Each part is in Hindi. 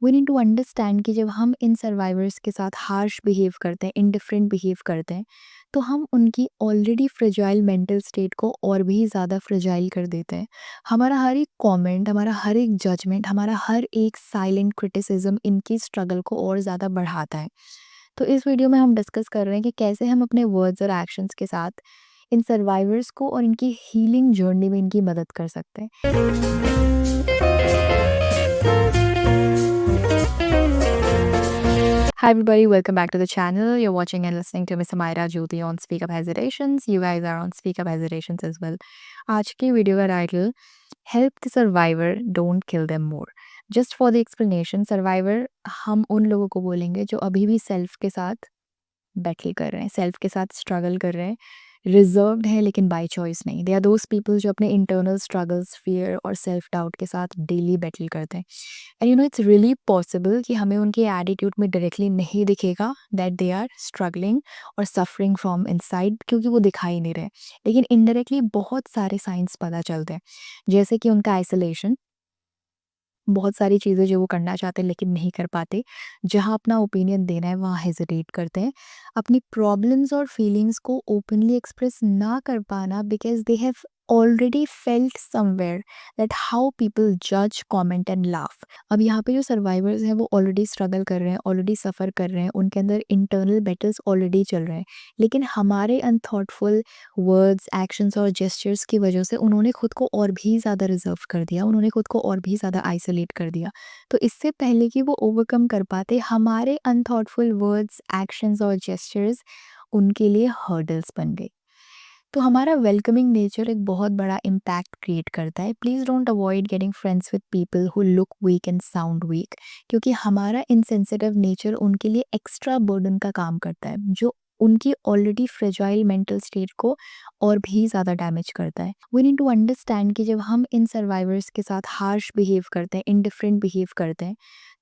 वी नीड टू अंडरस्टैंड कि जब हम इन सर्वाइवर्स के साथ हार्श बिहेव करते हैं, इनडिफरेंट बिहेव करते हैं, तो हम उनकी ऑलरेडी फ्रेजाइल मेंटल स्टेट को और भी ज़्यादा फ्रेजाइल कर देते हैं। हमारा हर एक कमेंट, हमारा हर एक जजमेंट, हमारा हर एक साइलेंट क्रिटिसिज्म इनकी स्ट्रगल को और ज़्यादा बढ़ाता है। तो इस वीडियो में हम डिस्कस कर रहे हैं कि कैसे हम अपने वर्ड्स और एक्शंस के साथ इन सर्वाइवर्स को और इनकी हीलिंग जर्नी में इनकी मदद कर सकते हैं। Hi everybody, welcome back to the channel. You're watching and listening to Miss Amira Jyoti on Speak Up Hesitations. You guys are on Speak Up Hesitations as well. आज की वीडियो का title help the survivor don't kill them more. Just for the explanation, survivor हम उन लोगों को बोलेंगे जो अभी भी सेल्फ के साथ बैटल कर रहे हैं, सेल्फ के साथ स्ट्रगल कर रहे हैं, रिजर्व्ड है लेकिन बाय चॉइस नहीं। दे आर दोज पीपल जो अपने इंटरनल स्ट्रगल्स, फियर और सेल्फ डाउट के साथ डेली बैटल करते हैं। And you know it's really possible कि हमें उनके एटीट्यूड में डायरेक्टली नहीं दिखेगा दैट दे आर स्ट्रगलिंग और सफरिंग फ्रॉम इनसाइड, क्योंकि वो दिखाई नहीं रहे, लेकिन इनडायरेक्टली बहुत सारे साइंस पता चलते हैं, जैसे कि उनका आइसोलेशन, बहुत सारी चीज़ें जो वो करना चाहते हैं लेकिन नहीं कर पाते, जहाँ अपना ओपिनियन देना है वहाँ हेजिटेट करते हैं, अपनी प्रॉब्लम्स और फीलिंग्स को ओपनली एक्सप्रेस ना कर पाना because they have already felt somewhere that how people जज कमेंट एंड लाफ। अब यहाँ पे जो सर्वाइवर्स हैं वो ऑलरेडी स्ट्रगल कर रहे हैं, ऑलरेडी सफ़र कर रहे हैं, उनके अंदर इंटरनल बैटल्स ऑलरेडी चल रहे हैं, लेकिन हमारे अनथॉटफुल वर्ड्स, एक्शंस और जेस्चर्स की वजह से उन्होंने खुद को और भी ज़्यादा रिजर्व कर दिया, उन्होंने खुद को और भी ज़्यादा आइसोलेट कर दिया। तो इससे पहले कि वो ओवरकम कर पाते, हमारे अनथॉटफुल वर्ड्स, एक्शंस और जेस्चर्स उनके लिए हर्डल्स बन गए। तो हमारा वेलकमिंग नेचर एक बहुत बड़ा इम्पैक्ट क्रिएट करता है। Please don't avoid getting friends with people who look weak and sound weak, क्योंकि हमारा इनसेंसिटिव नेचर उनके लिए एक्स्ट्रा बर्डन का काम करता है, जो उनकी ऑलरेडी फ्रेजाइल मेंटल स्टेट को और भी ज़्यादा डैमेज करता है। वी नीड टू अंडरस्टैंड कि जब हम इन सर्वाइवर्स के साथ हार्श बिहेव करते हैं, इनडिफरेंट बिहेव करते हैं,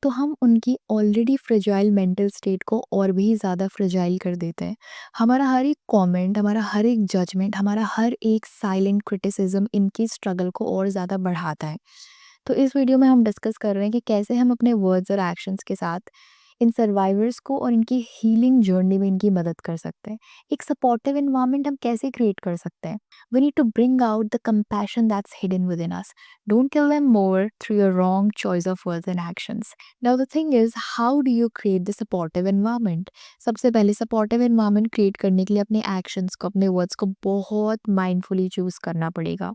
तो हम उनकी ऑलरेडी फ्रेजाइल मेंटल स्टेट को और भी ज़्यादा फ्रेजाइल कर देते हैं। हमारा हर एक कमेंट, हमारा हर एक जजमेंट, हमारा हर एक साइलेंट क्रिटिसिज्म इनकी स्ट्रगल को और ज़्यादा बढ़ाता है। तो इस वीडियो में हम डिस्कस कर रहे हैं कि कैसे हम अपने वर्ड्स और एक्शंस के साथ इन सर्वाइवर्स को और इनकी हीलिंग जर्नी में इनकी मदद कर सकते हैं। एक सपोर्टिव एनवायरनमेंट हम कैसे क्रिएट कर सकते हैं? We need to bring out the compassion that's hidden within us. Don't kill them more through your wrong choice of words and actions. Now the thing is, how do you create the supportive environment? सबसे पहले सपोर्टिव एनवायरनमेंट क्रिएट करने के लिए अपने एक्शंस को, अपने वर्ड्स को बहुत माइंडफुली चूज करना पड़ेगा।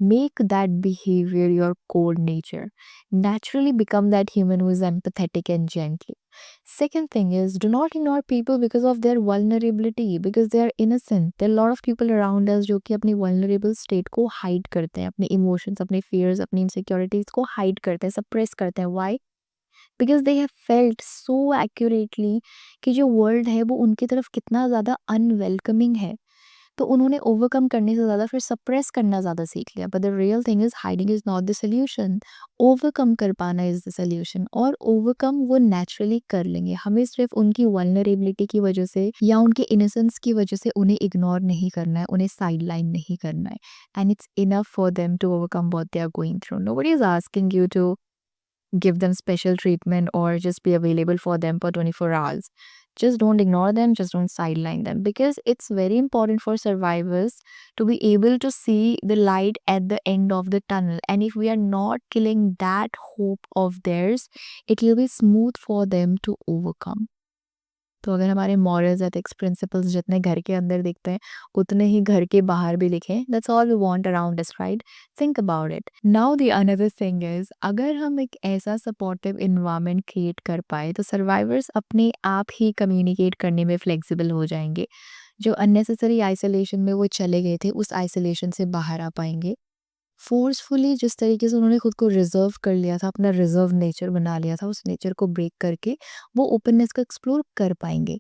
Make that behavior your core nature. Naturally become that human who is empathetic and gentle. Second thing is, do not ignore people because of their vulnerability, because they are innocent. There are a lot of people around us जो कि अपनी vulnerable state को hide करते हैं, अपने emotions, अपने fears, अपनी insecurities को hide करते हैं, suppress करते हैं. Why? Because they have felt so accurately कि जो world है वो उनकी तरफ कितना ज़्यादा unwelcoming है, तो उन्होंने ओवरकम करने से ज़्यादा फिर सप्रेस करना ज़्यादा सीख लिया। But the real thing is, hiding is not the solution. Overcome कर पाना इज़ द सोल्यूशन, और ओवरकम वो नेचुरली कर लेंगे। हमें सिर्फ उनकी वल्नरेबिलिटी की वजह से या उनके इनोसेंस की वजह से उन्हें इग्नोर नहीं करना है, उन्हें साइड लाइन नहीं करना है। And it's enough for them to overcome what they are going through. Nobody is asking you to give them special treatment or just be available for them for 24 hours. Just don't ignore them, just don't sideline them, because it's very important for survivors to be able to see the light at the end of the tunnel. And if we are not killing that hope of theirs, it will be smooth for them to overcome. तो अगर हमारे मॉरल्स, एथिक्स, प्रिंसिपल्स जितने घर के अंदर दिखते हैं, उतने ही घर के बाहर भी दिखें। That's all we want around us, right? Think about it. Now the another thing is, अगर हम एक ऐसा सपोर्टिव इन्वायरमेंट क्रिएट कर पाए तो सर्वाइवर्स अपने आप ही कम्युनिकेट करने में फ्लेक्सिबल हो जाएंगे। जो अननेसेसरी आइसोलेशन में वो चले गए थे, उस आइसोलेशन से बाहर आ पाएंगे। फोर्सफुली जिस तरीके से उन्होंने खुद को रिजर्व कर लिया था, अपना रिजर्व नेचर बना लिया था, उस नेचर को ब्रेक करके वो ओपननेस को एक्सप्लोर कर पाएंगे।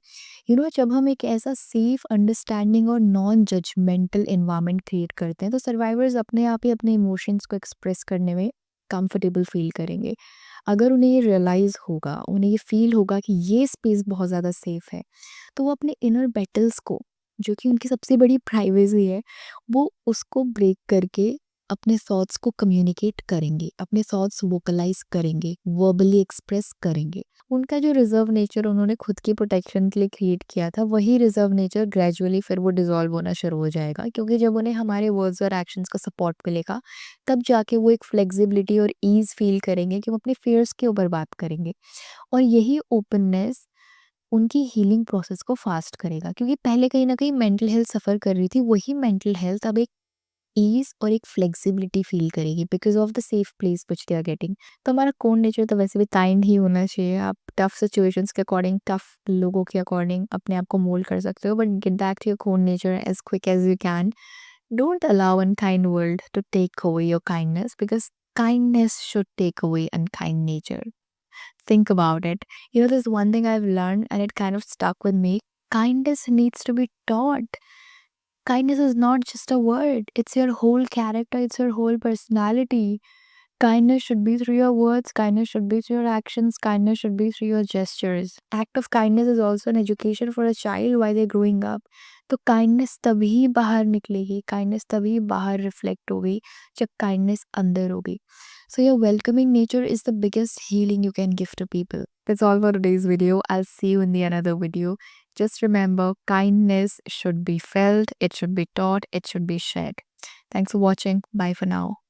जब हम एक ऐसा सेफ, अंडरस्टैंडिंग और नॉन जजमेंटल इन्वायरमेंट क्रिएट करते हैं, तो सर्वाइवर्स अपने आप ही अपने इमोशंस को एक्सप्रेस करने में कंफर्टेबल फील करेंगे। अगर उन्हें ये रियलाइज़ होगा, उन्हें ये फील होगा कि ये स्पेस बहुत ज़्यादा सेफ है, तो वो अपने इनर बैटल्स को, जो कि उनकी सबसे बड़ी प्राइवेसी है, वो उसको ब्रेक करके अपने थॉट्स को कम्युनिकेट करेंगे, अपने थॉट्स वोकलाइज करेंगे, वर्बली एक्सप्रेस करेंगे। उनका जो रिजर्व नेचर उन्होंने खुद की प्रोटेक्शन के लिए क्रिएट किया था, वही रिजर्व नेचर ग्रेजुअली फिर वो डिसॉल्व होना शुरू हो जाएगा, क्योंकि जब उन्हें हमारे वर्ड्स और एक्शंस का सपोर्ट मिलेगा, तब जाके वो एक फ्लेक्सिबिलिटी और ईज़ फील करेंगे कि वो अपने फियर्स के ऊपर बात करेंगे। और यही ओपननेस उनकी हीलिंग प्रोसेस को फास्ट करेगा, क्योंकि पहले कहीं न कहीं मेंटल हेल्थ सफ़र कर रही थी, वही मेंटल हेल्थ अब एक ईज़ और एक फ्लेक्सिबिलिटी फ़ील करेगी because of the safe place which they are getting. तो हमारा कोर नेचर तो वैसे भी काइंड ही होना चाहिए। आप टफ सिचुएशंस के अकॉर्डिंग, टफ लोगों के अकॉर्डिंग अपने आप को मोल्ड कर सकते हो, but get back to your core nature as quick as you can. Don't allow unkind world to take away your kindness, because kindness should take away unkind nature. Think about it. You know, there's one thing I've learned and it kind of stuck with me. Kindness needs to be taught. Kindness is not just a word, it's your whole character, it's your whole personality. Kindness should be through your words, kindness should be through your actions, kindness should be through your gestures. Act of kindness is also an education for a child while they're growing up. तो काइंडनेस तभी बाहर निकलेगी, काइंडनेस तभी बाहर रिफ्लेक्ट होगी जब काइंडनेस अंदर होगी. So your welcoming nature is the biggest healing you can give to people. That's all for today's video. I'll see you in the another video. Just remember, kindness should be felt, it should be taught, it should be shared. Thanks for watching. Bye for now.